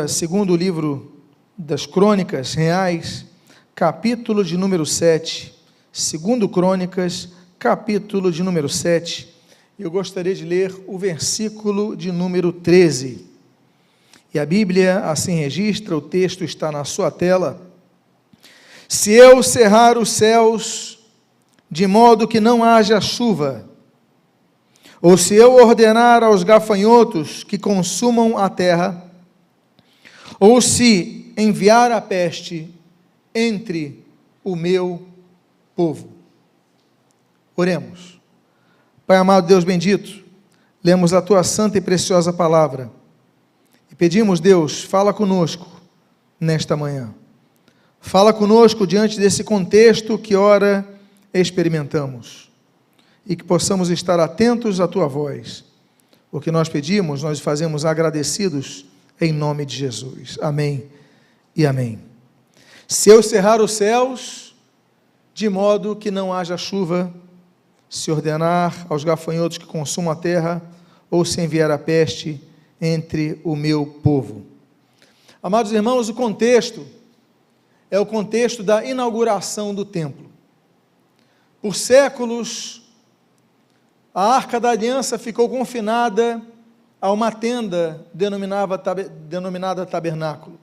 Segundo livro das Crônicas Reais, capítulo de número 7. Segundo Crônicas, capítulo de número 7. Eu gostaria de ler o versículo de número 13. E a Bíblia assim registra, o texto está na sua tela. Se eu cerrar os céus, de modo que não haja chuva, ou se eu ordenar aos gafanhotos que consumam a terra, ou se enviar a peste entre o meu povo. Oremos. Pai amado, Deus bendito, lemos a tua santa e preciosa palavra e pedimos, Deus, fala conosco nesta manhã. Fala conosco diante desse contexto que ora experimentamos e que possamos estar atentos à tua voz. O que nós pedimos, nós fazemos agradecidos em nome de Jesus. Amém e amém. Se eu cerrar os céus, de modo que não haja chuva, se ordenar aos gafanhotos que consumam a terra, ou se enviar a peste entre o meu povo. Amados irmãos, o contexto é o contexto da inauguração do templo. Por séculos, a Arca da Aliança ficou confinada a uma tenda denominada tabernáculo.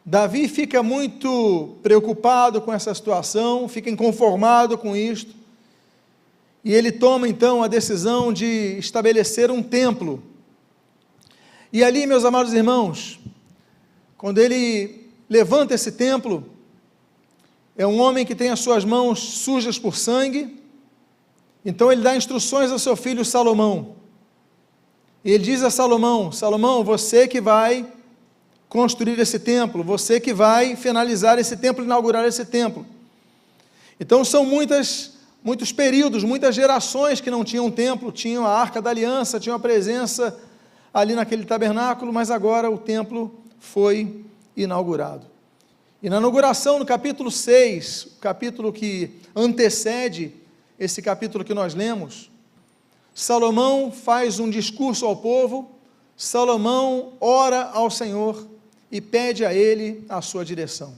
Davi fica muito preocupado com essa situação, fica inconformado com isto, e ele toma então a decisão de estabelecer um templo. E ali, meus amados irmãos, quando ele levanta esse templo, é um homem que tem as suas mãos sujas por sangue, então ele dá instruções ao seu filho Salomão. E ele diz a Salomão: Salomão, você que vai construir esse templo, você que vai finalizar esse templo, inaugurar esse templo. Então são muitos períodos, muitas gerações que não tinham templo, tinham a Arca da Aliança, tinham a presença ali naquele tabernáculo, mas agora o templo foi inaugurado. E na inauguração, no capítulo 6, o capítulo que antecede esse capítulo que nós lemos, Salomão faz um discurso ao povo, Salomão ora ao Senhor e pede a ele a sua direção.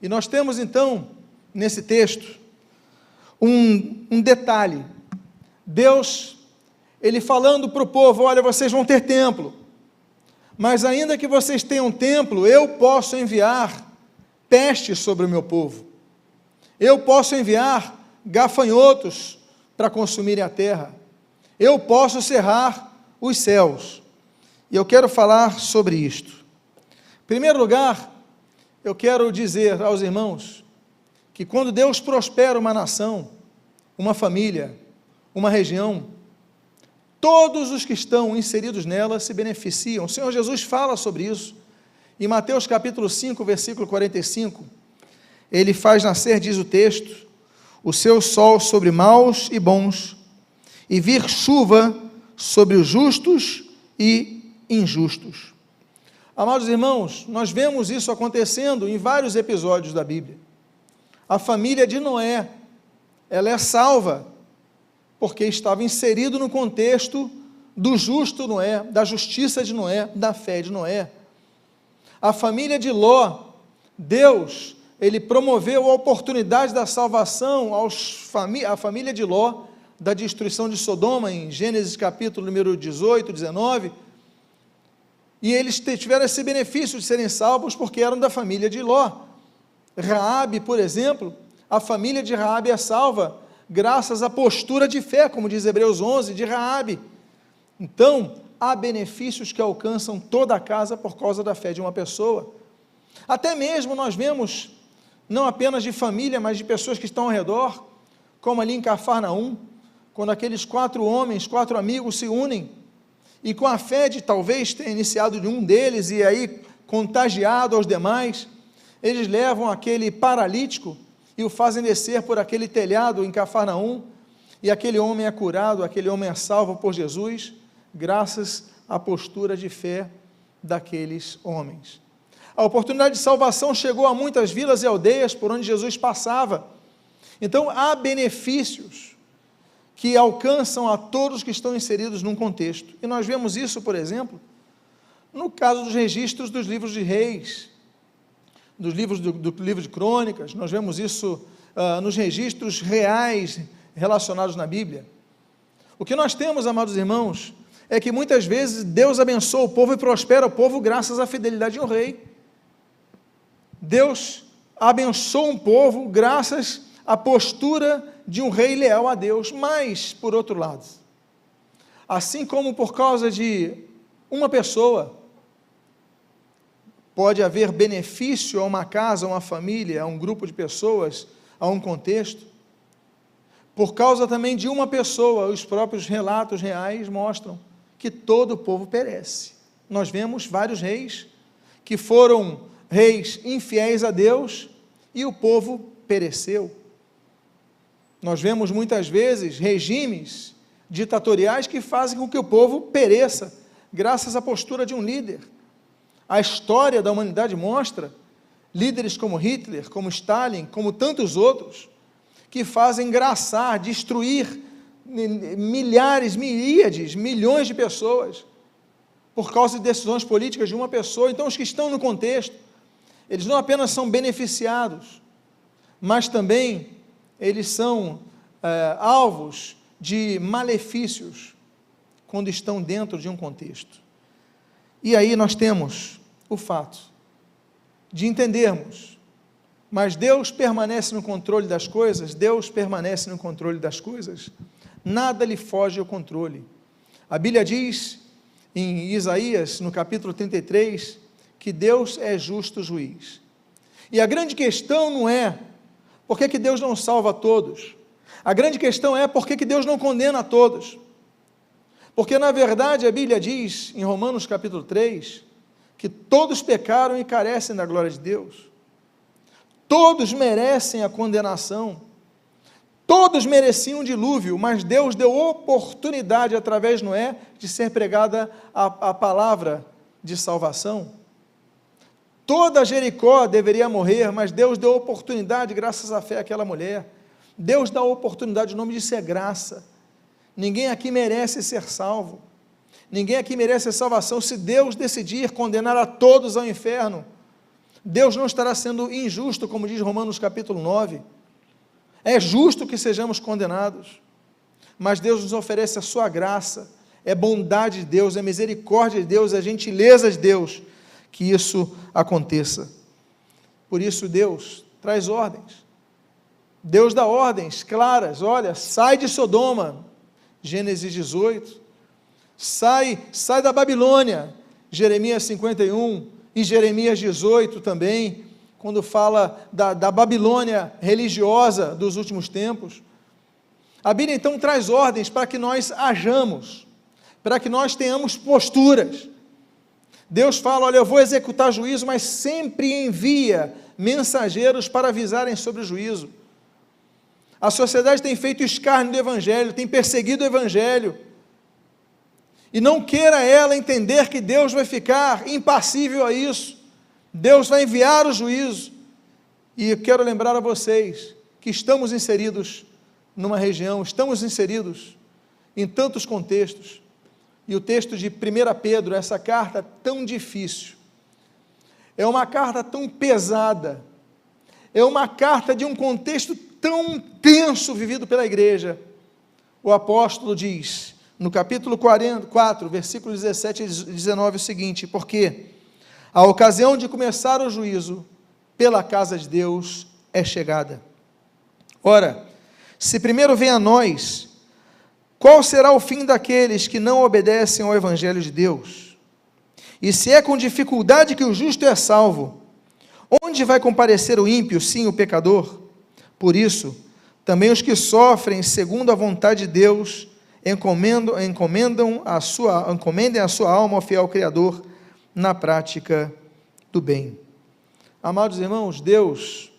E nós temos então, nesse texto, um detalhe. Deus, ele falando para o povo: olha, vocês vão ter templo, mas ainda que vocês tenham templo, eu posso enviar peste sobre o meu povo, eu posso enviar gafanhotos para consumirem a terra, eu posso cerrar os céus. E eu quero falar sobre isto. Em primeiro lugar, eu quero dizer aos irmãos que quando Deus prospera uma nação, uma família, uma região, todos os que estão inseridos nela se beneficiam. O Senhor Jesus fala sobre isso. Em Mateus capítulo 5, versículo 45, ele faz nascer, diz o texto, o seu sol sobre maus e bons, e vir chuva sobre os justos e injustos. Amados irmãos, nós vemos isso acontecendo em vários episódios da Bíblia. A família de Noé, ela é salva, porque estava inserido no contexto do justo Noé, da justiça de Noé, da fé de Noé. A família de Ló, Deus, ele promoveu a oportunidade da salvação à família de Ló, da destruição de Sodoma, em Gênesis capítulo número 18, 19, e eles tiveram esse benefício de serem salvos porque eram da família de Ló. Raabe, por exemplo, a família de Raabe é salva graças à postura de fé, como diz Hebreus 11, de Raabe. Então, há benefícios que alcançam toda a casa por causa da fé de uma pessoa. Até mesmo nós vemos, não apenas de família, mas de pessoas que estão ao redor, como ali em Cafarnaum, quando aqueles 4 homens, 4 amigos se unem, e com a fé de talvez ter iniciado de um deles, e aí contagiado aos demais, eles levam aquele paralítico, e o fazem descer por aquele telhado em Cafarnaum, e aquele homem é curado, aquele homem é salvo por Jesus, graças à postura de fé daqueles homens. A oportunidade de salvação chegou a muitas vilas e aldeias por onde Jesus passava. Então, há benefícios que alcançam a todos que estão inseridos num contexto. E nós vemos isso, por exemplo, no caso dos registros dos livros de reis, dos livros do livro de crônicas, nós vemos isso nos registros reais relacionados na Bíblia. O que nós temos, amados irmãos, é que muitas vezes Deus abençoa o povo e prospera o povo graças à fidelidade de um rei. Deus abençoa um povo graças à postura de um rei leal a Deus. Mas, por outro lado, assim como por causa de uma pessoa, pode haver benefício a uma casa, a uma família, a um grupo de pessoas, a um contexto, por causa também de uma pessoa, os próprios relatos reais mostram que todo o povo perece. Nós vemos vários reis que foram reis infiéis a Deus e o povo pereceu. Nós vemos muitas vezes regimes ditatoriais que fazem com que o povo pereça, graças à postura de um líder. A história da humanidade mostra líderes como Hitler, como Stalin, como tantos outros, que fazem engraçar, destruir milhares, miríades, milhões de pessoas, por causa de decisões políticas de uma pessoa. Então, os que estão no contexto, eles não apenas são beneficiados, mas também eles são alvos de malefícios, quando estão dentro de um contexto. E aí nós temos o fato de entendermos, mas Deus permanece no controle das coisas, Deus permanece no controle das coisas, nada lhe foge ao controle. A Bíblia diz, em Isaías, no capítulo 33, que Deus é justo juiz. E a grande questão não é, por que Deus não salva a todos? A grande questão é, por que Deus não condena a todos? Porque, na verdade, a Bíblia diz, em Romanos capítulo 3, que todos pecaram e carecem da glória de Deus. Todos merecem a condenação. Todos mereciam um dilúvio, mas Deus deu oportunidade, através de Noé, de ser pregada a palavra de salvação. Toda Jericó deveria morrer, mas Deus deu oportunidade, graças à fé àquela mulher. Deus dá oportunidade, o nome disso é graça. Ninguém aqui merece ser salvo. Ninguém aqui merece a salvação. Se Deus decidir condenar a todos ao inferno, Deus não estará sendo injusto, como diz Romanos capítulo 9. É justo que sejamos condenados, mas Deus nos oferece a sua graça, é bondade de Deus, é misericórdia de Deus, é gentileza de Deus, que isso aconteça. Por isso Deus traz ordens, Deus dá ordens claras, olha, sai de Sodoma, Gênesis 18, sai da Babilônia, Jeremias 51, e Jeremias 18 também, quando fala da Babilônia religiosa dos últimos tempos. A Bíblia então traz ordens para que nós hajamos, para que nós tenhamos posturas. Deus fala, olha, eu vou executar juízo, mas sempre envia mensageiros para avisarem sobre o juízo. A sociedade tem feito escárnio do Evangelho, tem perseguido o Evangelho, e não queira ela entender que Deus vai ficar impassível a isso. Deus vai enviar o juízo, e eu quero lembrar a vocês, que estamos inseridos numa região, estamos inseridos em tantos contextos, e o texto de 1 Pedro, essa carta tão difícil, é uma carta tão pesada, é uma carta de um contexto tão tenso vivido pela igreja. O apóstolo diz, no capítulo 4, versículos 17 e 19, o seguinte: porque a ocasião de começar o juízo pela casa de Deus é chegada. Ora, se primeiro vem a nós, qual será o fim daqueles que não obedecem ao Evangelho de Deus? E se é com dificuldade que o justo é salvo, onde vai comparecer o ímpio, sim, o pecador? Por isso, também os que sofrem segundo a vontade de Deus, encomendem a sua alma ao fiel Criador, na prática do bem. Amados irmãos, Deus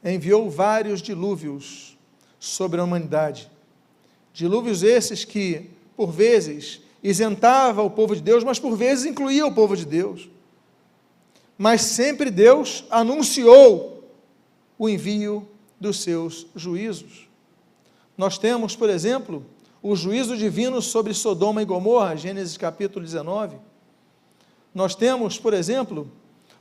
enviou vários dilúvios sobre a humanidade. Dilúvios esses que, por vezes, isentava o povo de Deus, mas por vezes incluía o povo de Deus. Mas sempre Deus anunciou o envio dos seus juízos. Nós temos, por exemplo, o juízo divino sobre Sodoma e Gomorra, Gênesis capítulo 19. Nós temos, por exemplo,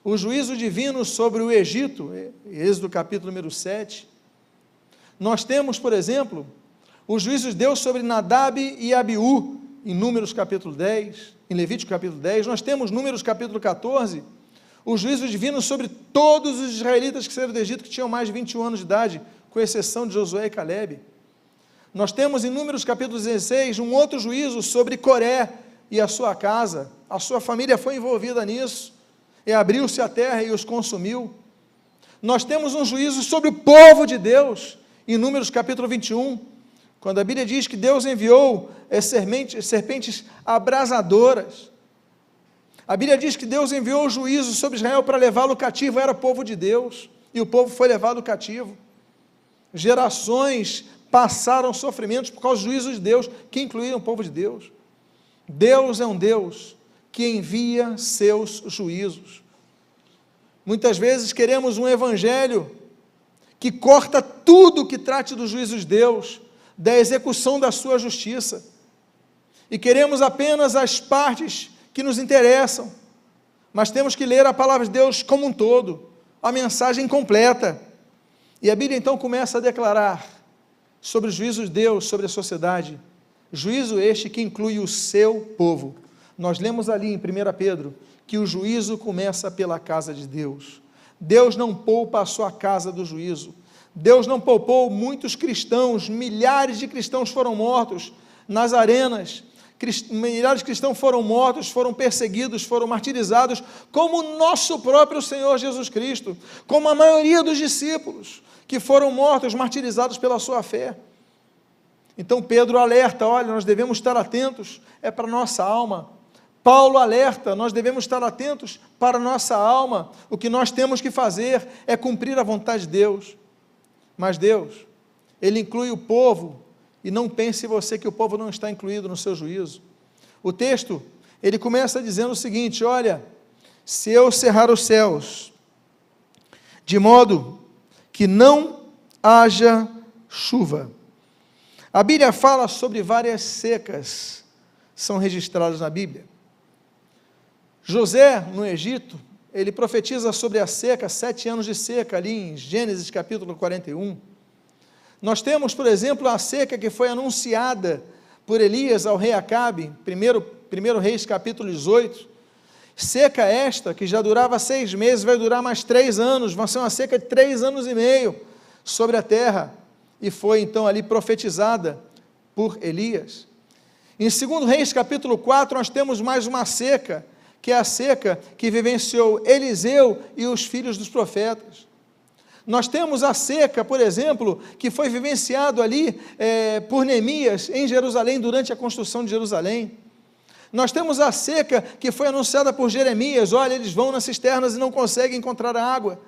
o juízo divino sobre o Egito, Êxodo capítulo número 7. Nós temos, por exemplo, os juízos de Deus sobre Nadab e Abiú, em Números capítulo 10, em Levítico capítulo 10. Nós temos Números capítulo 14, o juízo divino sobre todos os israelitas que saíram do Egito, que tinham mais de 21 anos de idade, com exceção de Josué e Calebe. Nós temos em Números capítulo 16, um outro juízo sobre Coré e a sua casa. A sua família foi envolvida nisso, e abriu-se a terra e os consumiu. Nós temos um juízo sobre o povo de Deus, em Números capítulo 21, quando a Bíblia diz que Deus enviou serpentes abrasadoras. A Bíblia diz que Deus enviou o juízo sobre Israel para levá-lo cativo, era o povo de Deus, e o povo foi levado cativo. Gerações passaram sofrimentos por causa dos juízos de Deus, que incluíam o povo de Deus. Deus é um Deus que envia seus juízos. Muitas vezes queremos um evangelho que corta tudo que trate dos juízos de Deus, da execução da sua justiça, e queremos apenas as partes que nos interessam, mas temos que ler a palavra de Deus como um todo, a mensagem completa. E a Bíblia então começa a declarar sobre os juízos de Deus, sobre a sociedade, juízo este que inclui o seu povo. Nós lemos ali em 1 Pedro, que o juízo começa pela casa de Deus. Deus não poupa a sua casa do juízo. Deus não poupou muitos cristãos, milhares de cristãos foram mortos nas arenas, milhares de cristãos foram mortos, foram perseguidos, foram martirizados, como o nosso próprio Senhor Jesus Cristo, como a maioria dos discípulos, que foram mortos, martirizados pela sua fé. Então Pedro alerta, olha, nós devemos estar atentos, é para a nossa alma. Paulo alerta, nós devemos estar atentos para a nossa alma, o que nós temos que fazer é cumprir a vontade de Deus. Mas Deus, Ele inclui o povo, e não pense você que o povo não está incluído no seu juízo. O texto, ele começa dizendo o seguinte, olha, se eu cerrar os céus, de modo que não haja chuva. A Bíblia fala sobre várias secas, são registradas na Bíblia. José, no Egito, ele profetiza sobre a seca, 7 anos de seca, ali em Gênesis capítulo 41. Nós temos, por exemplo, a seca que foi anunciada por Elias ao rei Acabe, 1 Reis capítulo 18, seca esta, que já durava 6 meses, vai durar mais 3 anos, vai ser uma seca de 3 anos e meio sobre a terra, e foi então ali profetizada por Elias. Em 2 Reis capítulo 4, nós temos mais uma seca, que é a seca que vivenciou Eliseu e os filhos dos profetas. Nós temos a seca, por exemplo, que foi vivenciado ali por Neemias em Jerusalém, durante a construção de Jerusalém. Nós temos a seca que foi anunciada por Jeremias, olha, eles vão nas cisternas e não conseguem encontrar água.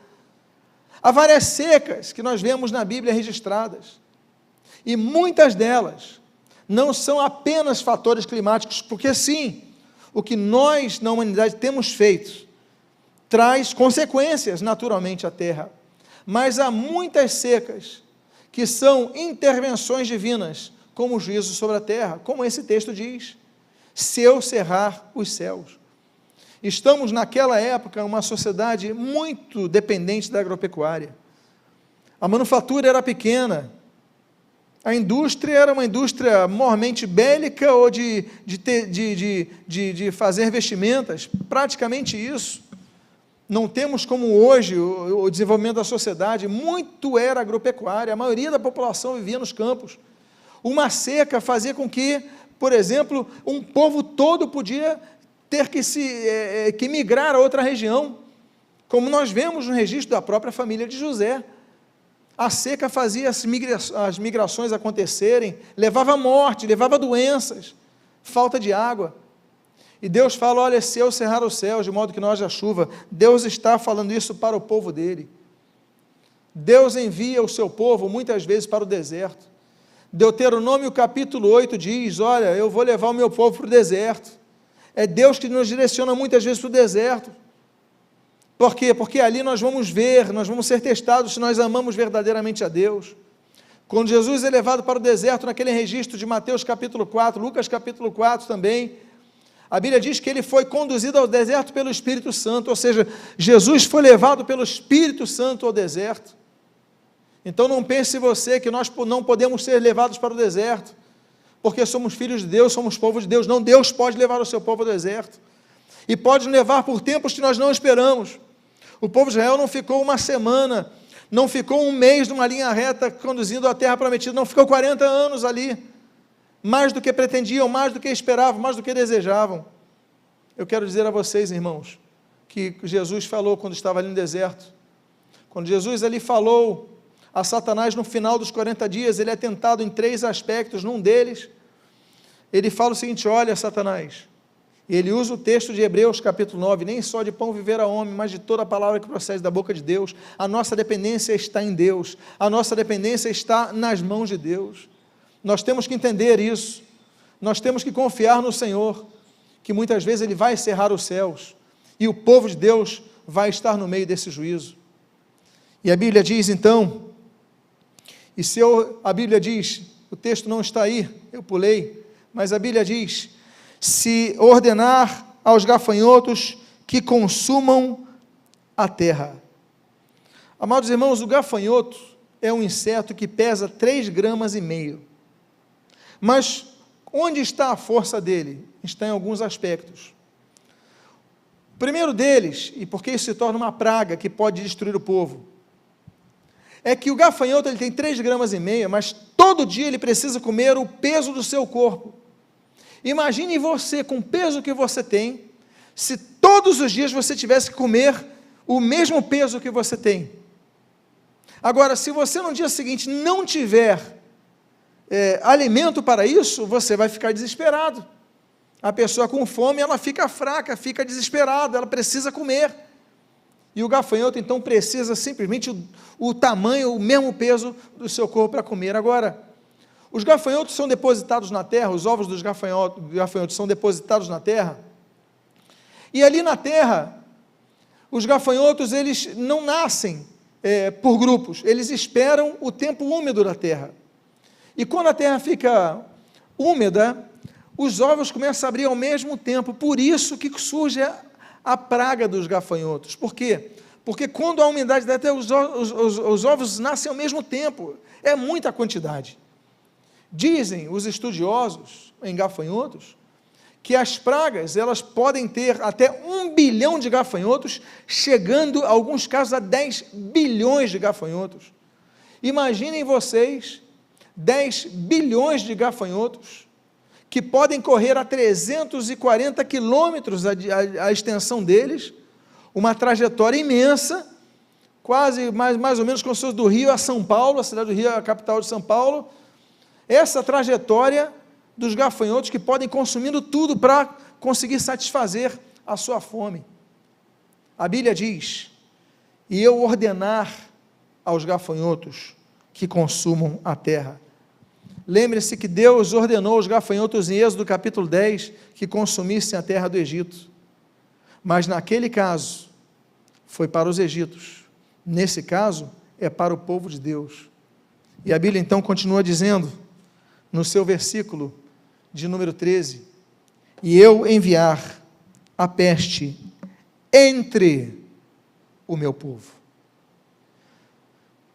Há várias secas que nós vemos na Bíblia registradas, e muitas delas não são apenas fatores climáticos, porque sim, o que nós na humanidade temos feito traz consequências naturalmente à terra, mas há muitas secas que são intervenções divinas, como o juízo sobre a terra, como esse texto diz, se eu cerrar os céus. Estamos naquela época uma sociedade muito dependente da agropecuária. A manufatura era pequena, a indústria era uma indústria mormente bélica ou de fazer vestimentas, praticamente isso. Não temos como hoje o desenvolvimento da sociedade, muito era agropecuária, a maioria da população vivia nos campos. Uma seca fazia com que, por exemplo, um povo todo podia ter que migrar a outra região, como nós vemos no registro da própria família de José. A seca fazia as migrações acontecerem, levava morte, levava doenças, falta de água. E Deus fala, olha, se eu cerrar os céus, de modo que não haja chuva, Deus está falando isso para o povo dele. Deus envia o seu povo, muitas vezes, para o deserto. Deuteronômio capítulo 8 diz, olha, eu vou levar o meu povo para o deserto. É Deus que nos direciona muitas vezes para o deserto. Por quê? Porque ali nós vamos ver, nós vamos ser testados se nós amamos verdadeiramente a Deus. Quando Jesus é levado para o deserto, naquele registro de Mateus capítulo 4, Lucas capítulo 4 também, A Bíblia diz que ele foi conduzido ao deserto pelo Espírito Santo, ou seja, Jesus foi levado pelo Espírito Santo ao deserto. Então não pense você que nós não podemos ser levados para o deserto, porque somos filhos de Deus, somos povo de Deus. Não, Deus pode levar o seu povo ao deserto, e pode nos levar por tempos que nós não esperamos. O povo de Israel não ficou uma semana, não ficou um mês numa linha reta conduzindo a terra prometida, não, ficou 40 anos ali, mais do que pretendiam, mais do que esperavam, mais do que desejavam. Eu quero dizer a vocês, irmãos, que Jesus falou quando estava ali no deserto, quando Jesus ali falou a Satanás no final dos 40 dias, ele é tentado em 3 aspectos. Num deles, ele fala o seguinte: olha, Satanás, e ele usa o texto de Hebreus capítulo 9, nem só de pão viverá homem, mas de toda a palavra que procede da boca de Deus. A nossa dependência está em Deus, a nossa dependência está nas mãos de Deus. Nós temos que entender isso, nós temos que confiar no Senhor, que muitas vezes Ele vai cerrar os céus, e o povo de Deus vai estar no meio desse juízo. E a Bíblia diz então, a Bíblia diz, o texto não está aí, eu pulei, mas a Bíblia diz: se ordenar aos gafanhotos que consumam a terra. Amados irmãos, o gafanhoto é um inseto que pesa 3,5 gramas. Mas onde está a força dele? Está em alguns aspectos. O primeiro deles, e porque isso se torna uma praga que pode destruir o povo, é que o gafanhoto ele tem 3,5 gramas, mas todo dia ele precisa comer o peso do seu corpo. Imagine você, com o peso que você tem, se todos os dias você tivesse que comer o mesmo peso que você tem. Agora, se você no dia seguinte não tiver alimento para isso, você vai ficar desesperado. A pessoa com fome, ela fica fraca, fica desesperada, ela precisa comer. E o gafanhoto, então, precisa simplesmente o tamanho, o mesmo peso do seu corpo para comer. Agora, os gafanhotos são depositados na terra, os ovos dos gafanhotos são depositados na terra, e ali na terra, os gafanhotos, eles não nascem por grupos, eles esperam o tempo úmido da terra. E quando a terra fica úmida, os ovos começam a abrir ao mesmo tempo. Por isso que surge a praga dos gafanhotos. Por quê? Porque quando a umidade da terra, os ovos nascem ao mesmo tempo. É muita quantidade. Dizem os estudiosos em gafanhotos que as pragas, elas podem ter até 1 bilhão de gafanhotos, chegando, em alguns casos, a 10 bilhões de gafanhotos. Imaginem vocês 10 bilhões de gafanhotos, que podem correr a 340 quilômetros a extensão deles, uma trajetória imensa, quase mais ou menos como se fosse do Rio a São Paulo, a cidade do Rio é a capital de São Paulo. Essa trajetória dos gafanhotos que podem consumindo tudo para conseguir satisfazer a sua fome. A Bíblia diz: e eu ordenar aos gafanhotos que consumam a terra. Lembre-se que Deus ordenou aos gafanhotos em Êxodo capítulo 10 que consumissem a terra do Egito, mas naquele caso foi para os egípcios, nesse caso é para o povo de Deus. E a Bíblia então continua dizendo, no seu versículo de número 13, e eu enviar a peste entre o meu povo.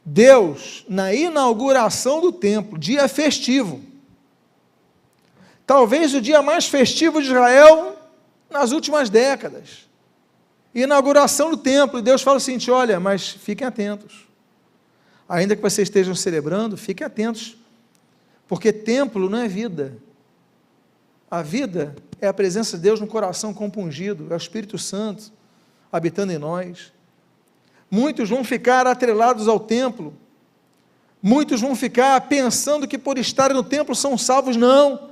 Deus, na inauguração do templo, dia festivo, talvez o dia mais festivo de Israel nas últimas décadas, inauguração do templo, e Deus fala o seguinte: olha, mas fiquem atentos, ainda que vocês estejam celebrando, fiquem atentos, porque templo não é vida, a vida é a presença de Deus no coração compungido, é o Espírito Santo habitando em nós. Muitos vão ficar atrelados ao templo, muitos vão ficar pensando que por estarem no templo são salvos. Não,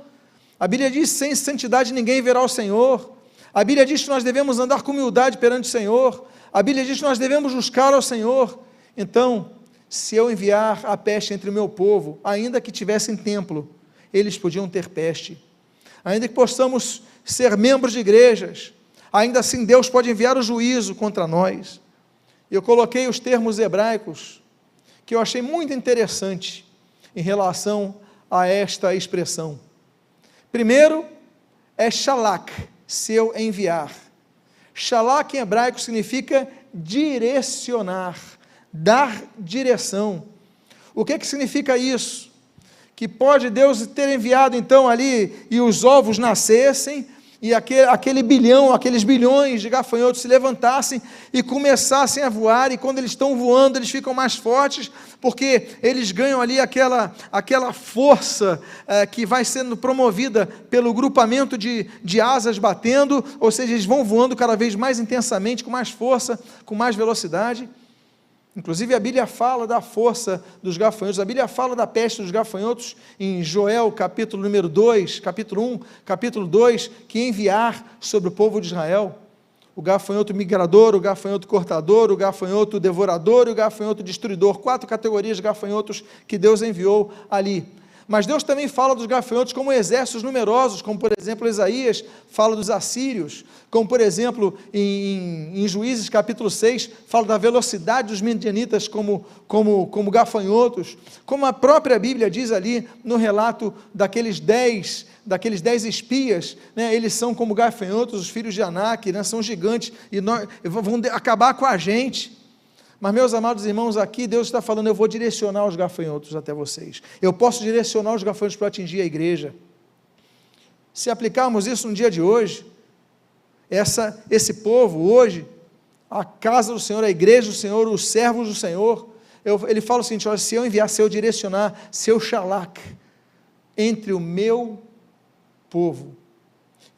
a Bíblia diz: sem santidade ninguém verá o Senhor. A Bíblia diz que nós devemos andar com humildade perante o Senhor. A Bíblia diz que nós devemos buscar ao Senhor. Então, se eu enviar a peste entre o meu povo, ainda que tivessem templo, eles podiam ter peste. Ainda que possamos ser membros de igrejas, ainda assim Deus pode enviar o juízo contra nós. Eu coloquei os termos hebraicos, que eu achei muito interessante, em relação a esta expressão. Primeiro, é shalak, se eu enviar. Shalach em hebraico significa direcionar, dar direção. O que significa isso? Que pode Deus ter enviado então ali e os ovos nascessem e aqueles bilhões de gafanhotos se levantassem e começassem a voar, e quando eles estão voando, eles ficam mais fortes, porque eles ganham ali aquela força que vai sendo promovida pelo grupamento de asas batendo, ou seja, eles vão voando cada vez mais intensamente, com mais força, com mais velocidade. Inclusive a Bíblia fala da força dos gafanhotos, a Bíblia fala da peste dos gafanhotos em Joel, capítulo número 2, capítulo 1, capítulo 2, que enviar sobre o povo de Israel, o gafanhoto migrador, o gafanhoto cortador, o gafanhoto devorador e o gafanhoto destruidor, 4 categorias de gafanhotos que Deus enviou ali. Mas Deus também fala dos gafanhotos como exércitos numerosos, como por exemplo Isaías fala dos assírios, como por exemplo em Juízes capítulo 6, fala da velocidade dos midianitas como gafanhotos, como a própria Bíblia diz ali no relato daqueles 10 espias, né, eles são como gafanhotos, os filhos de Anak, né, são gigantes, e vão acabar com a gente. Mas, meus amados irmãos, aqui Deus está falando, eu vou direcionar os gafanhotos até vocês. Eu posso direcionar os gafanhotos para atingir a igreja. Se aplicarmos isso no dia de hoje, esse povo hoje, a casa do Senhor, a igreja do Senhor, os servos do Senhor, ele fala o seguinte, olha, se eu enviar, se eu direcionar, se eu shalach entre o meu povo.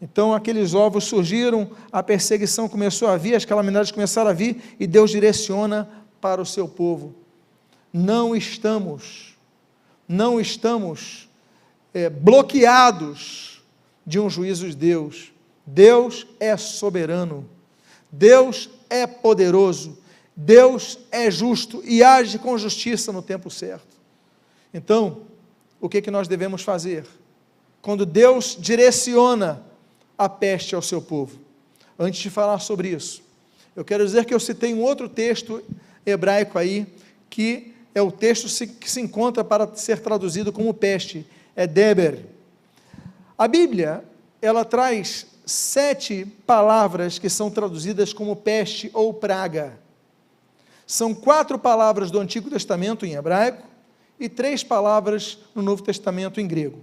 Então aqueles ovos surgiram, a perseguição começou a vir, as calamidades começaram a vir, e Deus direciona para o seu povo. Não estamos bloqueados de um juízo de Deus. Deus é soberano, Deus é poderoso, Deus é justo e age com justiça no tempo certo. Então, o que nós devemos fazer? Quando Deus direciona a peste ao seu povo. Antes de falar sobre isso, eu quero dizer que eu citei um outro texto hebraico aí, que é o texto que se encontra para ser traduzido como peste, é Deber. A Bíblia, ela traz 7 palavras que são traduzidas como peste ou praga. São 4 palavras do Antigo Testamento em hebraico e 3 palavras no Novo Testamento em grego.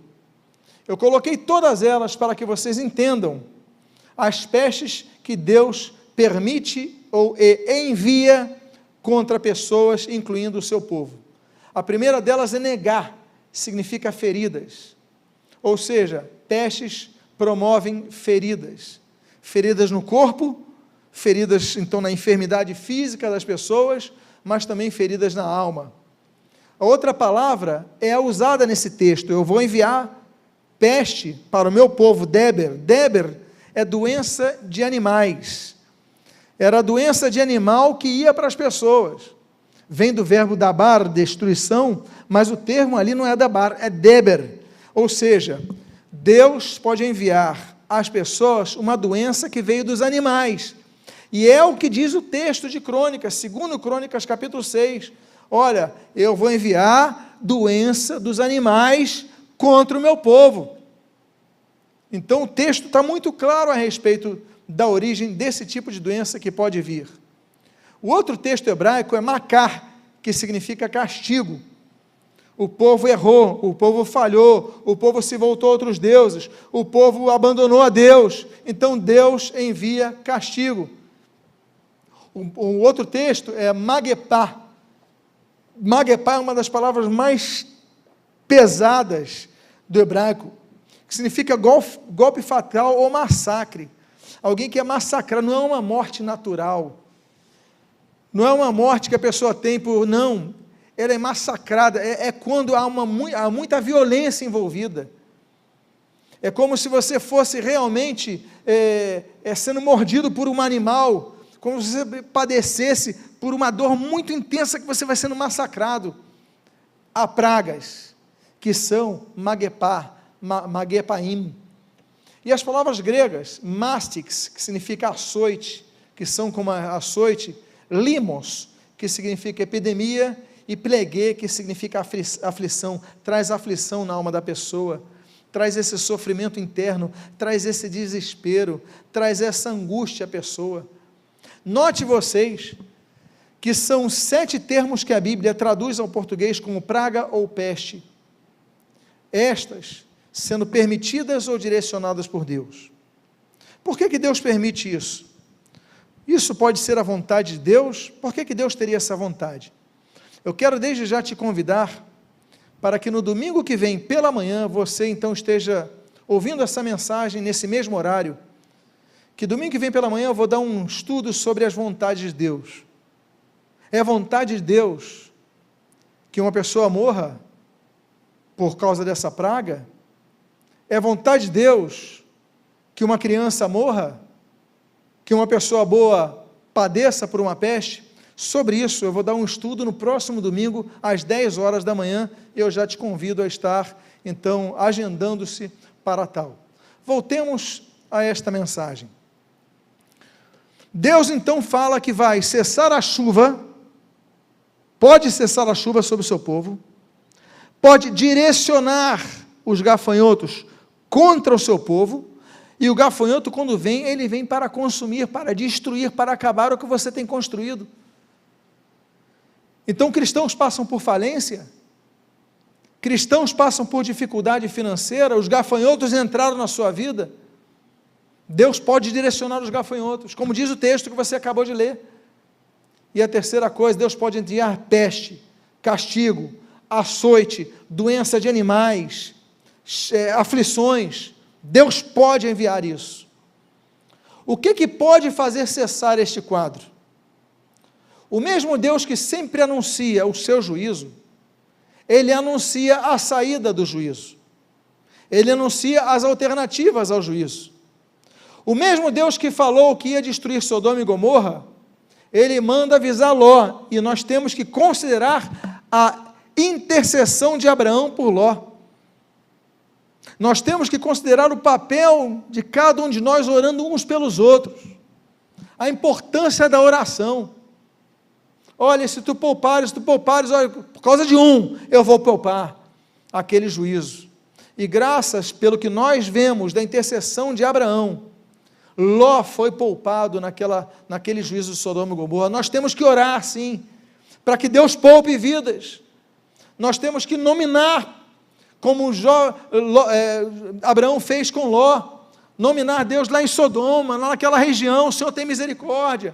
Eu coloquei todas elas para que vocês entendam as pestes que Deus permite ou envia contra pessoas, incluindo o seu povo. A primeira delas é negar, significa feridas. Ou seja, pestes promovem feridas. Feridas no corpo, feridas então na enfermidade física das pessoas, mas também feridas na alma. A outra palavra é usada nesse texto, eu vou enviar peste para o meu povo, Deber. Deber é doença de animais. Era a doença de animal que ia para as pessoas. Vem do verbo dabar, destruição, mas o termo ali não é dabar, é Deber. Ou seja, Deus pode enviar às pessoas uma doença que veio dos animais. E é o que diz o texto de Crônicas, segundo Crônicas capítulo 6. Olha, eu vou enviar doença dos animais contra o meu povo. Então o texto está muito claro a respeito da origem desse tipo de doença que pode vir. O outro texto hebraico é makar, que significa castigo. O povo errou, o povo falhou, o povo se voltou a outros deuses, o povo abandonou a Deus, então Deus envia castigo. O outro texto é magepá. Magepá é uma das palavras mais pesadas do hebraico, que significa golpe fatal ou massacre. Alguém que é massacrado, não é uma morte natural, não é uma morte que a pessoa tem não, ela é massacrada, é quando há muita violência envolvida. É como se você fosse realmente sendo mordido por um animal, como se você padecesse por uma dor muito intensa que você vai sendo massacrado. Há pragas, que são magepaim. E as palavras gregas, mastix, que significa açoite, que são como açoite, limos, que significa epidemia, e plegue, que significa aflição, traz aflição na alma da pessoa. traz esse sofrimento interno, traz esse desespero, traz essa angústia à pessoa. Note vocês que são 7 termos que a Bíblia traduz ao português como praga ou peste, estas sendo permitidas ou direcionadas por Deus. Por que Deus permite isso? Isso pode ser a vontade de Deus? Por que Deus teria essa vontade? Eu quero desde já te convidar para que no domingo que vem, pela manhã, você então esteja ouvindo essa mensagem nesse mesmo horário, que domingo que vem pela manhã eu vou dar um estudo sobre as vontades de Deus. É a vontade de Deus que uma pessoa morra por causa dessa praga? É a vontade de Deus que uma criança morra? Que uma pessoa boa padeça por uma peste? Sobre isso eu vou dar um estudo no próximo domingo, às 10 horas da manhã, e eu já te convido a estar, então, agendando-se para tal. Voltemos a esta mensagem. Deus então fala que vai cessar a chuva, pode cessar a chuva sobre o seu povo, pode direcionar os gafanhotos contra o seu povo, e o gafanhoto, quando vem, ele vem para consumir, para destruir, para acabar o que você tem construído. Então, cristãos passam por falência, cristãos passam por dificuldade financeira, os gafanhotos entraram na sua vida, Deus pode direcionar os gafanhotos, como diz o texto que você acabou de ler. E a terceira coisa, Deus pode enviar peste, castigo, açoite, doença de animais, aflições. Deus pode enviar isso. O que pode fazer cessar este quadro? O mesmo Deus que sempre anuncia o seu juízo, ele anuncia a saída do juízo, ele anuncia as alternativas ao juízo. O mesmo Deus que falou que ia destruir Sodoma e Gomorra, ele manda avisar Ló, e nós temos que considerar a intercessão de Abraão por Ló. Nós temos que considerar o papel de cada um de nós orando uns pelos outros, a importância da oração. Olha, se tu poupares, olha, por causa de um, eu vou poupar aquele juízo. E graças pelo que nós vemos da intercessão de Abraão, Ló foi poupado naquele juízo de Sodoma e Gomorra. Nós temos que orar, sim, para que Deus poupe vidas. Nós temos que nominar, como Abraão fez com Ló, nominar Deus lá em Sodoma, lá naquela região, o Senhor tem misericórdia.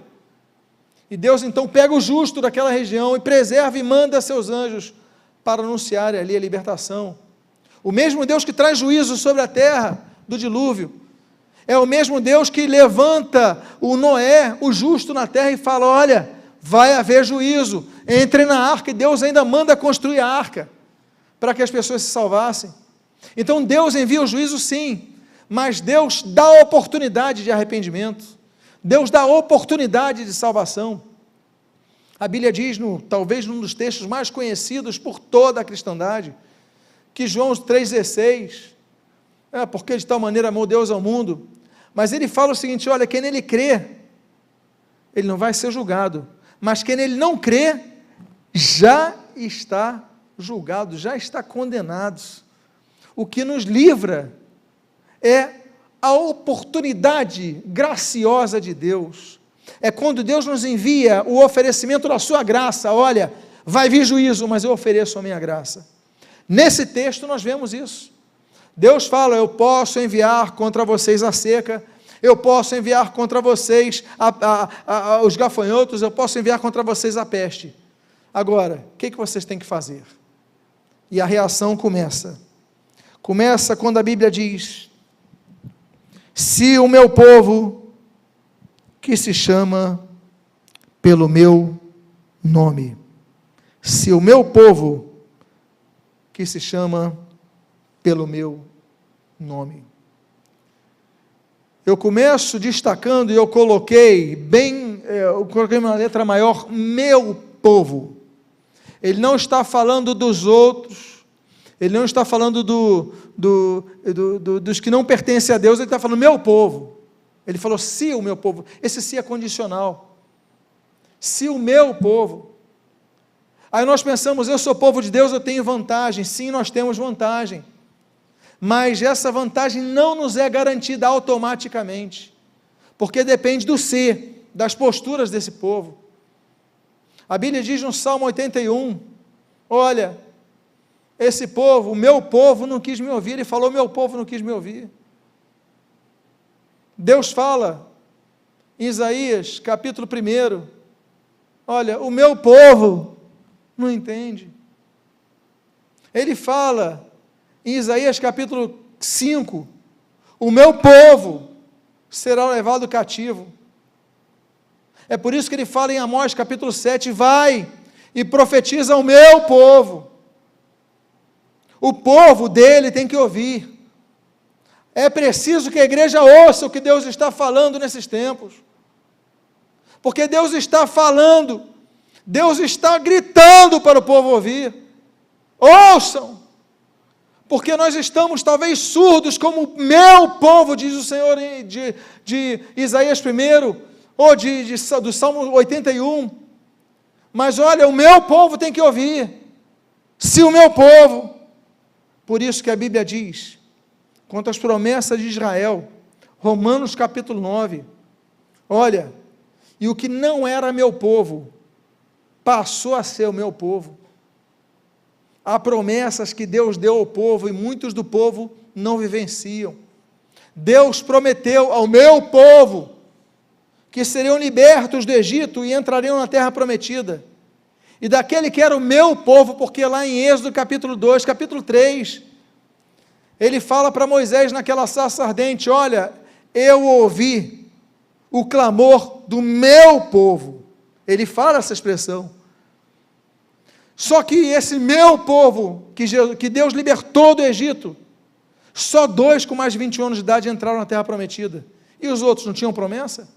E Deus então pega o justo daquela região e preserva e manda seus anjos para anunciarem ali a libertação. O mesmo Deus que traz juízo sobre a terra do dilúvio, é o mesmo Deus que levanta o Noé, o justo na terra, e fala: olha, vai haver juízo, entre na arca, e Deus ainda manda construir a arca, para que as pessoas se salvassem. Então Deus envia o juízo, sim, mas Deus dá a oportunidade de arrependimento, Deus dá a oportunidade de salvação. A Bíblia diz, talvez num dos textos mais conhecidos por toda a cristandade, que João 3,16, porque de tal maneira amou Deus ao mundo, mas ele fala o seguinte: olha, quem nele crê, ele não vai ser julgado, mas quem nele não crê, já está julgado, já está condenado. O que nos livra é a oportunidade graciosa de Deus, é quando Deus nos envia o oferecimento da sua graça. Olha, vai vir juízo, mas eu ofereço a minha graça. Nesse texto nós vemos isso. Deus fala: eu posso enviar contra vocês a seca, eu posso enviar contra vocês os gafanhotos, eu posso enviar contra vocês a peste. Agora, o que vocês têm que fazer? E a reação começa quando a Bíblia diz: se o meu povo, que se chama pelo meu nome, se o meu povo, que se chama pelo meu nome. Eu começo destacando, e eu coloquei uma letra maior, meu povo. Ele não está falando dos outros, ele não está falando dos que não pertencem a Deus, ele está falando meu povo. Ele falou se o meu povo, esse se é condicional. Se o meu povo. Aí nós pensamos: eu sou povo de Deus, eu tenho vantagem. Sim, nós temos vantagem. mas essa vantagem não nos é garantida automaticamente, porque depende do ser, das posturas desse povo. A Bíblia diz no Salmo 81, olha, esse povo, o meu povo não quis me ouvir, ele falou, meu povo não quis me ouvir. Deus fala, em Isaías, capítulo 1, olha, o meu povo não entende. Ele fala, em Isaías capítulo 5, o meu povo será levado cativo. É por isso que ele fala em Amós capítulo 7, vai e profetiza ao meu povo. O povo dele tem que ouvir. É preciso que a igreja ouça o que Deus está falando nesses tempos. Porque Deus está falando, Deus está gritando para o povo ouvir. Ouçam! Porque nós estamos talvez surdos, como o meu povo, diz o Senhor de Isaías 1, ou do Salmo 81. Mas olha, o meu povo tem que ouvir. Se o meu povo, por isso que a Bíblia diz, quanto às promessas de Israel, Romanos capítulo 9, olha, e o que não era meu povo, passou a ser o meu povo. Há promessas que Deus deu ao povo, e muitos do povo não vivenciam. Deus prometeu ao meu povo, que seriam libertos do Egito e entrariam na terra prometida. E daquele que era o meu povo, porque lá em Êxodo capítulo 2, capítulo 3, ele fala para Moisés naquela sarça ardente, olha, eu ouvi o clamor do meu povo. Ele fala essa expressão. Só que esse meu povo, que Deus libertou do Egito, só 2 com mais de 21 anos de idade entraram na terra prometida. E os outros não tinham promessa?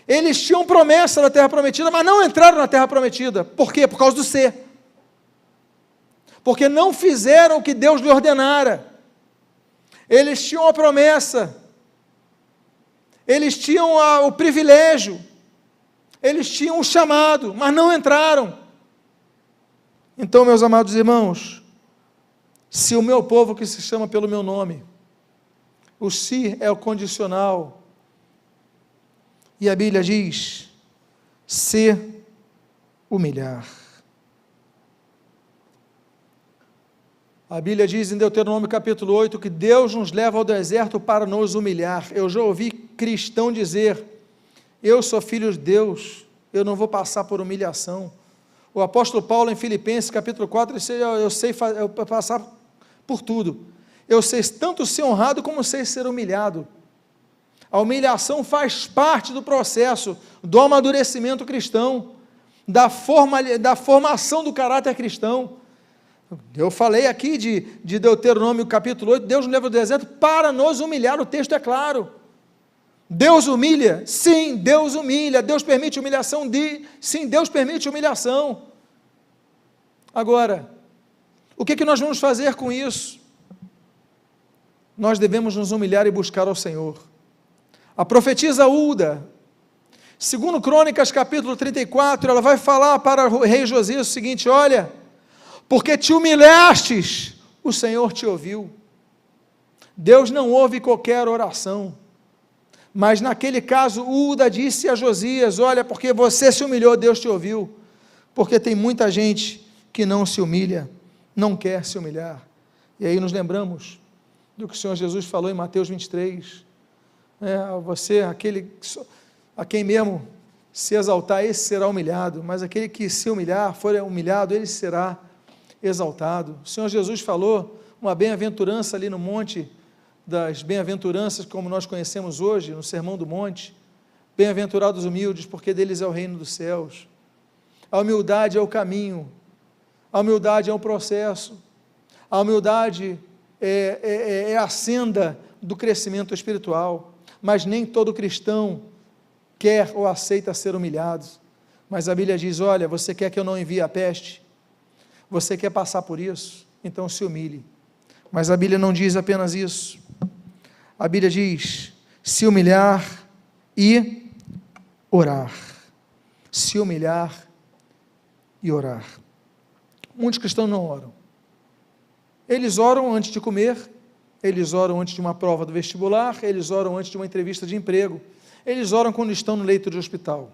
Eles tinham promessa na terra prometida, mas não entraram na terra prometida. Por quê? Por causa do ser. Porque não fizeram o que Deus lhe ordenara. Eles tinham a promessa, eles tinham o privilégio, eles tinham o chamado, mas não entraram. Então, meus amados irmãos, se o meu povo que se chama pelo meu nome, o se é o condicional, e a Bíblia diz, se humilhar. A Bíblia diz em Deuteronômio capítulo 8, que Deus nos leva ao deserto para nos humilhar. Eu já ouvi cristão dizer, eu sou filho de Deus, eu não vou passar por humilhação. O apóstolo Paulo em Filipenses capítulo 4, eu sei passar por tudo. Eu sei tanto ser honrado como sei ser humilhado. A humilhação faz parte do processo do amadurecimento cristão, da formação do caráter cristão. Eu falei aqui de Deuteronômio capítulo 8, Deus nos leva ao deserto para nos humilhar, o texto é claro. Deus humilha? Sim, Deus humilha. Deus permite humilhação? Sim, Deus permite humilhação. Agora, o que nós vamos fazer com isso? Nós devemos nos humilhar e buscar ao Senhor. A profetisa Ulda, segundo Crônicas capítulo 34, ela vai falar para o rei Josias o seguinte, olha, porque te humilhastes, o Senhor te ouviu. Deus não ouve qualquer oração, mas naquele caso, Ulda disse a Josias, olha, porque você se humilhou, Deus te ouviu, porque tem muita gente que não se humilha, não quer se humilhar. E aí nos lembramos do que o Senhor Jesus falou em Mateus 23, você, aquele a quem mesmo se exaltar, esse será humilhado, mas aquele que se humilhar, for humilhado, ele será exaltado. O Senhor Jesus falou uma bem-aventurança ali no monte das bem-aventuranças, como nós conhecemos hoje, no Sermão do Monte, bem-aventurados os humildes, porque deles é o reino dos céus. A humildade é o caminho, a humildade é um processo, a humildade é a senda do crescimento espiritual, mas nem todo cristão quer ou aceita ser humilhado. Mas a Bíblia diz, olha, você quer que eu não envie a peste? Você quer passar por isso? Então se humilhe. Mas a Bíblia não diz apenas isso. A Bíblia diz, se humilhar e orar. Se humilhar e orar. Muitos cristãos não oram. Eles oram antes de comer, eles oram antes de uma prova do vestibular, eles oram antes de uma entrevista de emprego, eles oram quando estão no leito de hospital.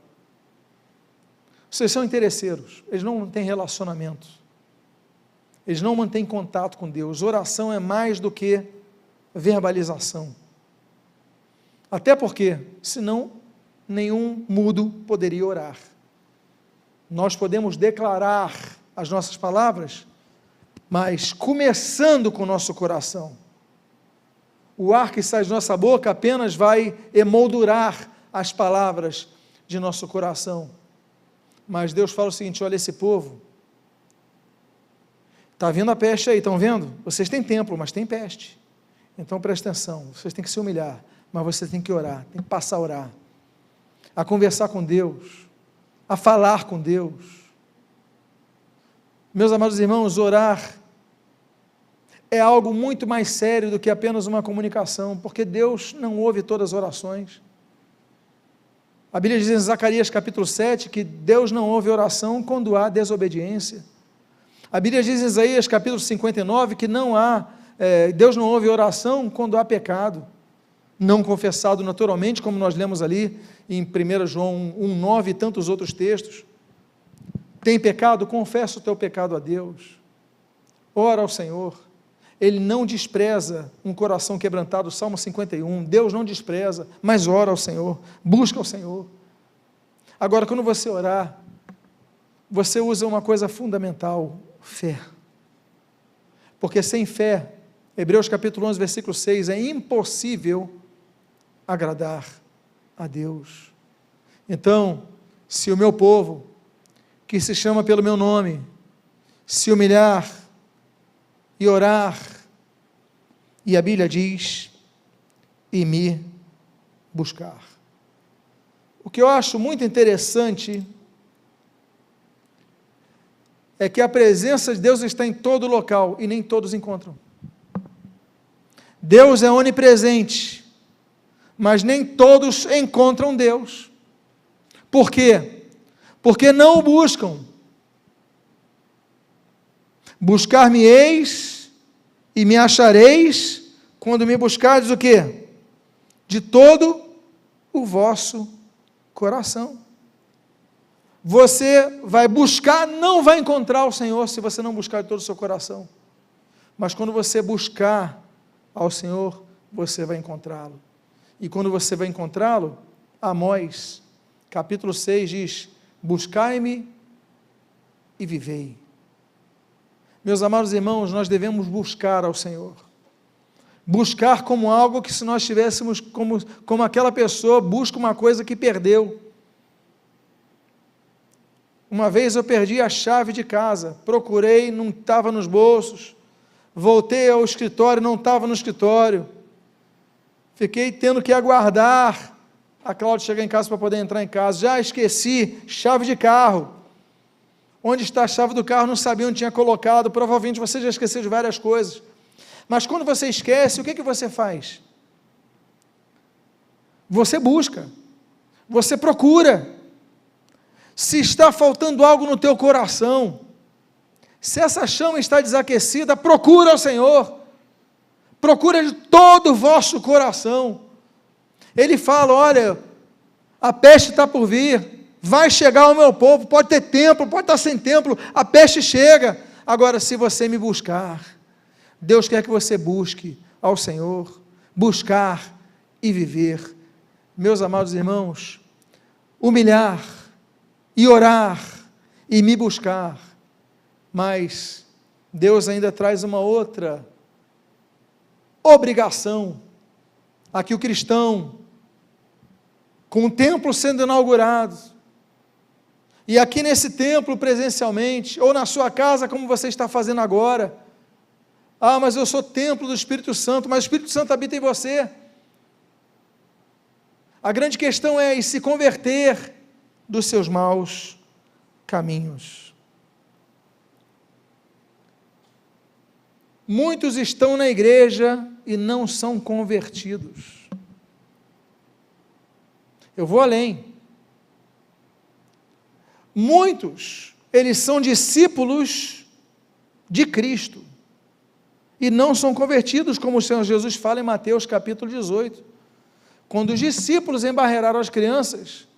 Vocês são interesseiros, eles não têm relacionamento, eles não mantêm contato com Deus. Oração é mais do que verbalização. Até porque, senão, nenhum mudo poderia orar. Nós podemos declarar as nossas palavras, mas começando com o nosso coração. O ar que sai de nossa boca apenas vai emoldurar as palavras de nosso coração. Mas Deus fala o seguinte: olha, esse povo, está vindo a peste aí, estão vendo? Vocês têm templo, mas tem peste. Então presta atenção, vocês têm que se humilhar, mas vocês têm que orar, tem que passar a orar, a conversar com Deus, a falar com Deus. Meus amados irmãos, orar é algo muito mais sério do que apenas uma comunicação, porque Deus não ouve todas as orações. A Bíblia diz em Zacarias capítulo 7, que Deus não ouve oração quando há desobediência. A Bíblia diz em Isaías capítulo 59, que Deus não ouve oração quando há pecado, não confessado naturalmente, como nós lemos ali em 1 João 1,9 e tantos outros textos. Tem pecado? Confessa o teu pecado a Deus. Ora ao Senhor. Ele não despreza um coração quebrantado, Salmo 51, Deus não despreza, mas ora ao Senhor, busca ao Senhor. Agora, quando você orar, você usa uma coisa fundamental, fé. Porque sem fé, Hebreus capítulo 11, versículo 6, é impossível agradar a Deus. Então, se o meu povo, que se chama pelo meu nome, se humilhar e orar, e a Bíblia diz, e me buscar. O que eu acho muito interessante é que a presença de Deus está em todo local e nem todos encontram. Deus é onipresente, mas nem todos encontram Deus. Por quê? Porque não o buscam. Buscar-me-eis e me achareis quando me buscardes o quê? De todo o vosso coração. Você vai buscar, não vai encontrar o Senhor se você não buscar de todo o seu coração. Mas quando você buscar ao Senhor, você vai encontrá-lo. E quando você vai encontrá-lo, Amós, capítulo 6 diz, buscai-me e vivei. Meus amados irmãos, nós devemos buscar ao Senhor. Buscar como algo que se nós tivéssemos, como aquela pessoa busca uma coisa que perdeu. Uma vez eu perdi a chave de casa, procurei, não estava nos bolsos, voltei ao escritório, não estava no escritório, fiquei tendo que aguardar a Cláudia chegar em casa para poder entrar em casa, já esqueci, chave de carro, onde está a chave do carro, não sabia onde tinha colocado, provavelmente você já esqueceu de várias coisas, mas quando você esquece, o que você faz? Você busca, você procura. Se está faltando algo no teu coração, se essa chama está desaquecida, procura ao Senhor, procura de todo o vosso coração. Ele fala, olha, a peste está por vir, vai chegar ao meu povo, pode ter templo, pode estar sem templo, a peste chega. Agora, se você me buscar, Deus quer que você busque ao Senhor, buscar e viver. Meus amados irmãos, humilhar e orar e me buscar, mas Deus ainda traz uma outra obrigação. Aqui o cristão, com o templo sendo inaugurado, e aqui nesse templo presencialmente, ou na sua casa como você está fazendo agora, mas eu sou templo do Espírito Santo, mas o Espírito Santo habita em você. A grande questão é se converter dos seus maus caminhos. Muitos estão na igreja e não são convertidos. Eu vou além. Muitos, eles são discípulos de Cristo, e não são convertidos, como o Senhor Jesus fala em Mateus capítulo 18. Quando os discípulos embarreiraram as crianças,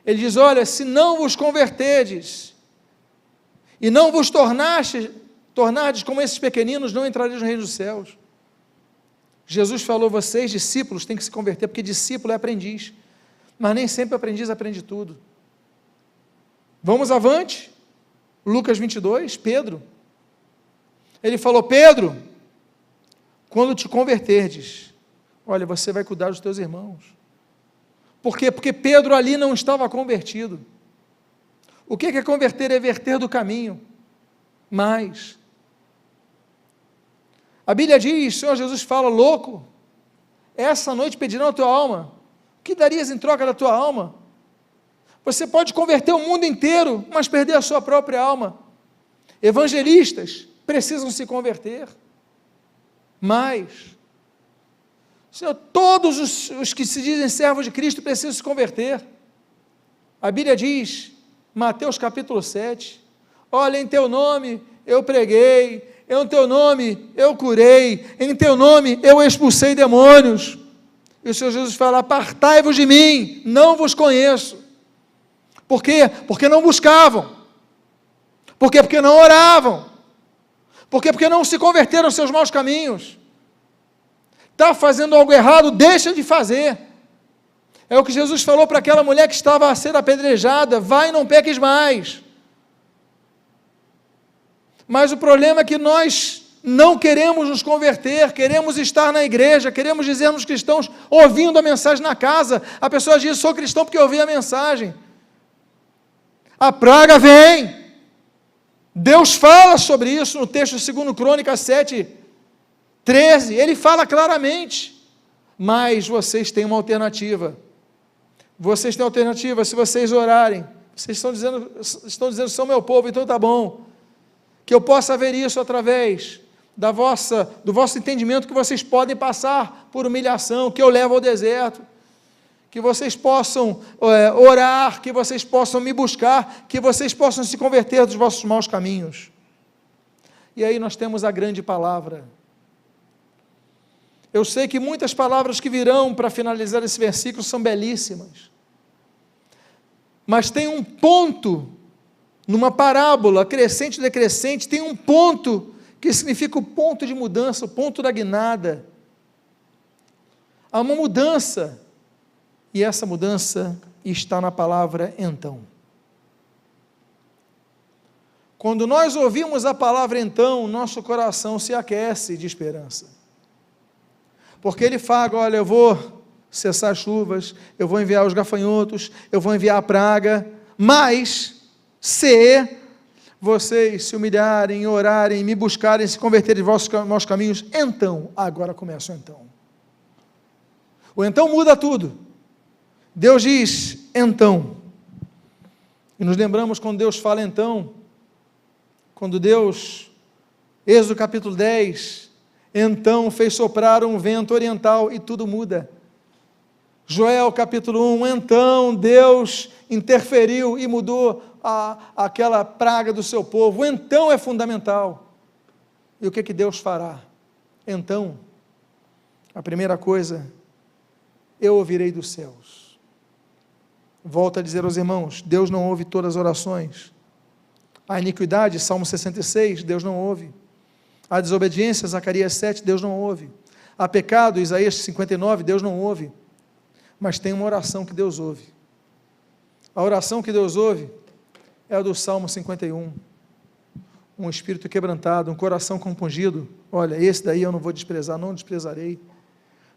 ele diz: olha, se não vos converterdes, e não vos tornardes como esses pequeninos, não entrareis no reino dos céus. Jesus falou: vocês, discípulos, têm que se converter, porque discípulo é aprendiz, mas nem sempre aprendiz aprende tudo. Vamos avante, Lucas 22, Pedro, ele falou: Pedro, quando te converterdes, olha, você vai cuidar dos teus irmãos. Por quê? Porque Pedro ali não estava convertido. O que é converter? É verter do caminho. Mas a Bíblia diz, o Senhor Jesus fala: louco, essa noite pedirão a tua alma. O que darias em troca da tua alma? Você pode converter o mundo inteiro, mas perder a sua própria alma. Evangelistas precisam se converter. Mas, Senhor, todos os que se dizem servos de Cristo precisam se converter. A Bíblia diz, Mateus capítulo 7, olha, em teu nome eu preguei, em teu nome eu curei, em teu nome eu expulsei demônios. E o Senhor Jesus fala: apartai-vos de mim, não vos conheço. Por quê? Porque não buscavam. Por quê? Porque não oravam. Por quê? Porque não se converteram aos seus maus caminhos. Está fazendo algo errado, deixa de fazer. É o que Jesus falou para aquela mulher que estava a ser apedrejada: vai e não peques mais. Mas o problema é que nós não queremos nos converter, queremos estar na igreja, queremos dizer-nos cristãos, ouvindo a mensagem na casa. A pessoa diz: sou cristão porque ouvi a mensagem. A praga vem. Deus fala sobre isso no texto de 2 Crônicas 7, 13, ele fala claramente. Mas vocês têm uma alternativa. Vocês têm alternativa, se vocês orarem. Vocês estão dizendo são meu povo, então tá bom. Que eu possa ver isso através do vosso entendimento, que vocês podem passar por humilhação, que eu levo ao deserto, que vocês possam orar, que vocês possam me buscar, que vocês possam se converter dos vossos maus caminhos. E aí nós temos a grande palavra. Eu sei que muitas palavras que virão para finalizar esse versículo são belíssimas, mas tem um ponto, numa parábola crescente e decrescente, tem um ponto que significa o ponto de mudança, o ponto da guinada. Há uma mudança, e essa mudança está na palavra então. Quando nós ouvimos a palavra então, nosso coração se aquece de esperança, porque ele fala: olha, eu vou cessar as chuvas, eu vou enviar os gafanhotos, eu vou enviar a praga, mas se vocês se humilharem, orarem, me buscarem, se converterem de vossos maus caminhos, então, agora começa o então. O então muda tudo. Deus diz então, e nos lembramos quando Deus fala então, quando Deus, Êxodo capítulo 10, então fez soprar um vento oriental e tudo muda. Joel capítulo 1, então Deus interferiu e mudou aquela praga do seu povo. O então é fundamental. E o que Deus fará? Então, a primeira coisa, eu ouvirei dos céus. Volto a dizer aos irmãos, Deus não ouve todas as orações. A iniquidade, Salmo 66, Deus não ouve. A desobediência, Zacarias 7, Deus não ouve. A pecado, Isaías 59, Deus não ouve. Mas tem uma oração que Deus ouve. A oração que Deus ouve é a do Salmo 51. Um espírito quebrantado, um coração compungido. Olha, esse daí eu não vou desprezar, não desprezarei.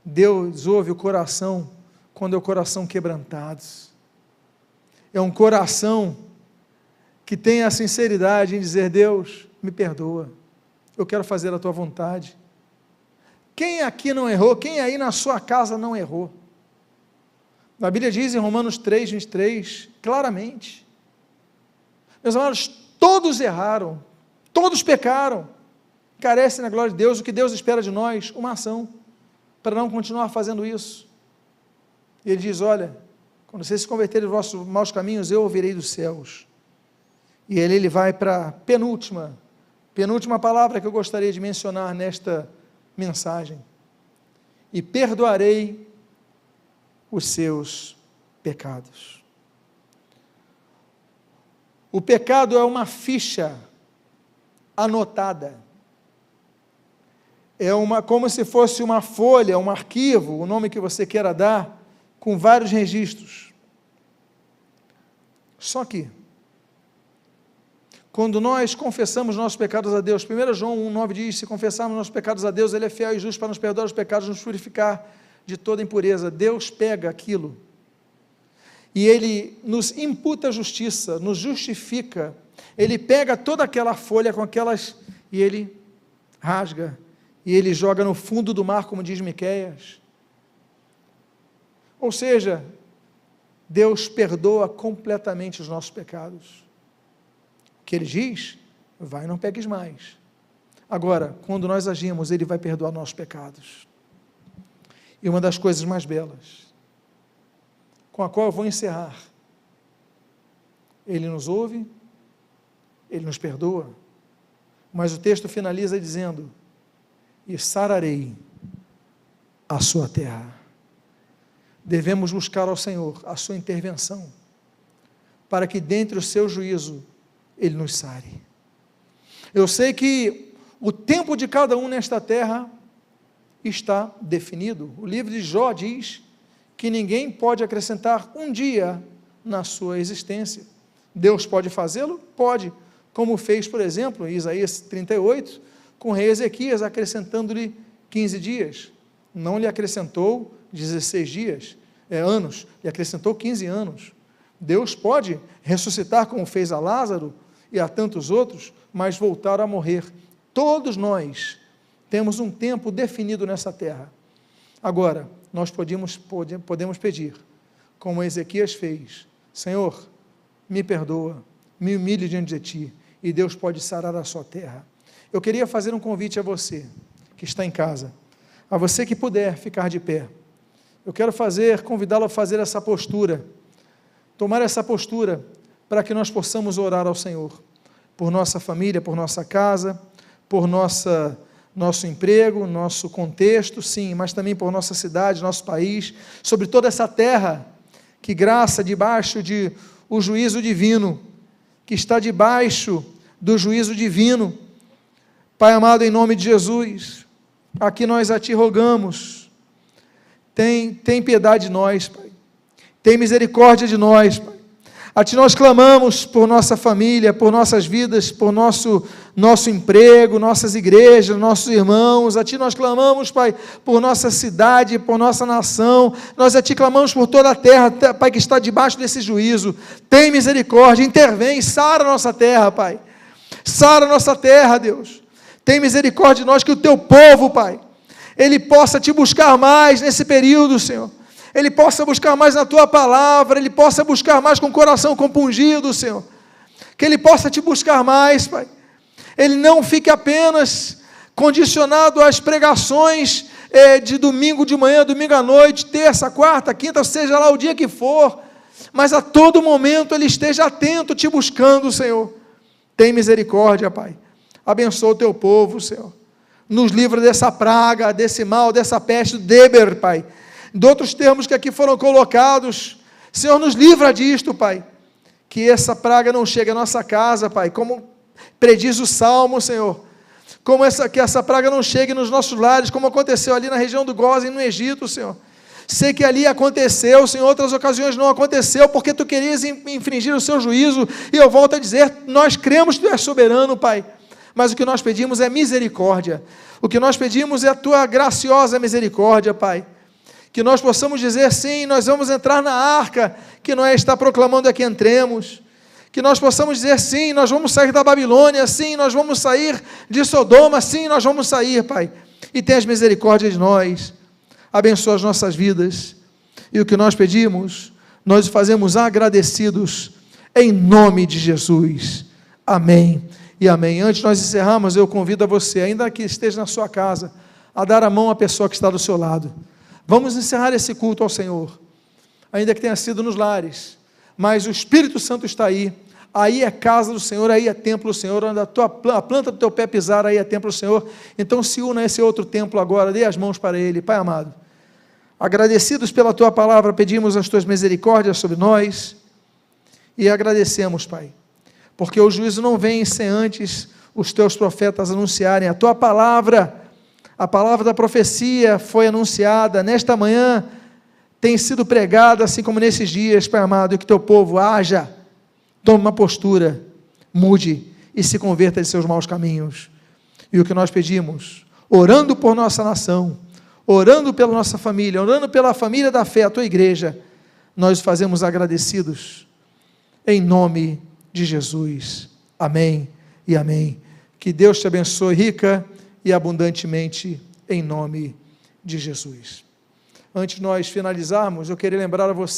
Deus ouve o coração quando é o coração quebrantado. É um coração que tem a sinceridade em dizer: Deus, me perdoa, eu quero fazer a tua vontade. Quem aqui não errou? Quem aí na sua casa não errou? A Bíblia diz em Romanos 3, 23, claramente: meus amados, todos erraram, todos pecaram, carecem da glória de Deus. O que Deus espera de nós? Uma ação, para não continuar fazendo isso. E ele diz: olha, quando vocês se converterem dos vossos maus caminhos, eu ouvirei dos céus. E ele vai para a penúltima Penúltima palavra que eu gostaria de mencionar nesta mensagem: e perdoarei os seus pecados. O pecado é uma ficha anotada, como se fosse uma folha, um arquivo, o nome que você queira dar, com vários registros. Só que, quando nós confessamos nossos pecados a Deus, 1 João 1,9 diz: se confessarmos nossos pecados a Deus, Ele é fiel e justo para nos perdoar os pecados e nos purificar de toda impureza. Deus pega aquilo e Ele nos imputa a justiça, nos justifica. Ele pega toda aquela folha com aquelas, e Ele rasga, e Ele joga no fundo do mar, como diz Miqueias. Ou seja, Deus perdoa completamente os nossos pecados. O que Ele diz? Vai, não peques mais. Agora, quando nós agimos, Ele vai perdoar nossos pecados. E uma das coisas mais belas, com a qual eu vou encerrar: Ele nos ouve, Ele nos perdoa, mas o texto finaliza dizendo: e sararei a sua terra. Devemos buscar ao Senhor a sua intervenção, para que dentre o seu juízo, Ele nos sare. Eu sei que o tempo de cada um nesta terra está definido. O livro de Jó diz que ninguém pode acrescentar um dia na sua existência. Deus pode fazê-lo? Pode, como fez, por exemplo, em Isaías 38, com o rei Ezequias, acrescentando-lhe 15 dias. Não lhe acrescentou 16 anos, lhe acrescentou 15 anos. Deus pode ressuscitar, como fez a Lázaro e a tantos outros, mas voltar a morrer. Todos nós temos um tempo definido nessa terra. Agora, nós podemos pedir, como Ezequias fez: Senhor, me perdoa, me humilhe diante de Ti, e Deus pode sarar a sua terra. Eu queria fazer um convite a você, que está em casa, a você que puder ficar de pé. Eu quero convidá-lo a fazer essa postura, tomar essa postura, para que nós possamos orar ao Senhor, por nossa família, por nossa casa, por nosso emprego, nosso contexto, sim, mas também por nossa cidade, nosso país, sobre toda essa terra que graça debaixo de o juízo divino, que está debaixo do juízo divino. Pai amado, em nome de Jesus, aqui nós a Ti rogamos, tem piedade de nós, Pai, tem misericórdia de nós, Pai. A Ti nós clamamos por nossa família, por nossas vidas, por nosso emprego, nossas igrejas, nossos irmãos. A Ti nós clamamos, Pai, por nossa cidade, por nossa nação. Nós a Ti clamamos por toda a terra, Pai, que está debaixo desse juízo. Tem misericórdia, intervém, sara a nossa terra, Pai. Sara a nossa terra, Deus. Tem misericórdia de nós, que o Teu povo, Pai, ele possa Te buscar mais nesse período, Senhor. Ele possa buscar mais na Tua palavra, ele possa buscar mais com o coração compungido, Senhor. Que ele possa Te buscar mais, Pai. Ele não fique apenas condicionado às pregações de domingo de manhã, domingo à noite, terça, quarta, quinta, seja lá o dia que for, mas a todo momento ele esteja atento, Te buscando, Senhor. Tem misericórdia, Pai. Abençoa o Teu povo, Senhor. Nos livra dessa praga, desse mal, dessa peste, do Deber, Pai. De outros termos que aqui foram colocados. Senhor, nos livra disto, Pai. Que essa praga não chegue à nossa casa, Pai, como prediz o Salmo, Senhor. Que essa praga não chegue nos nossos lares, como aconteceu ali na região do Gósen, no Egito, Senhor. Sei que ali aconteceu, em outras ocasiões não aconteceu, porque Tu querias infringir o Seu juízo, e eu volto a dizer, nós cremos que Tu és soberano, Pai. Mas o que nós pedimos é misericórdia. O que nós pedimos é a Tua graciosa misericórdia, Pai. Que nós possamos dizer, sim, nós vamos entrar na arca, que Noé está proclamando que entremos. Que nós possamos dizer, sim, nós vamos sair da Babilônia, sim, nós vamos sair de Sodoma, sim, nós vamos sair, Pai. E tenhas misericórdia de nós. Abençoa as nossas vidas. E o que nós pedimos, nós fazemos agradecidos, em nome de Jesus. Amém. E amém. Antes de nós encerrarmos, eu convido a você, ainda que esteja na sua casa, a dar a mão à pessoa que está do seu lado. Vamos encerrar esse culto ao Senhor, ainda que tenha sido nos lares, mas o Espírito Santo está aí, aí é casa do Senhor, aí é templo do Senhor, onde a planta do teu pé pisar, aí é templo do Senhor. Então se una a esse outro templo agora, dê as mãos para ele. Pai amado, agradecidos pela tua palavra, pedimos as tuas misericórdias sobre nós, e agradecemos, Pai, porque o juízo não vem sem antes os teus profetas anunciarem a tua palavra. A palavra da profecia foi anunciada, nesta manhã tem sido pregada, assim como nesses dias, Pai amado, e que teu povo haja, tome uma postura, mude e se converta de seus maus caminhos. E o que nós pedimos, orando por nossa nação, orando pela nossa família, orando pela família da fé, a tua igreja, nós fazemos agradecidos, em nome de Jesus. Amém e amém. Que Deus te abençoe rica e abundantemente, em nome de Jesus. Antes de nós finalizarmos, eu queria lembrar a você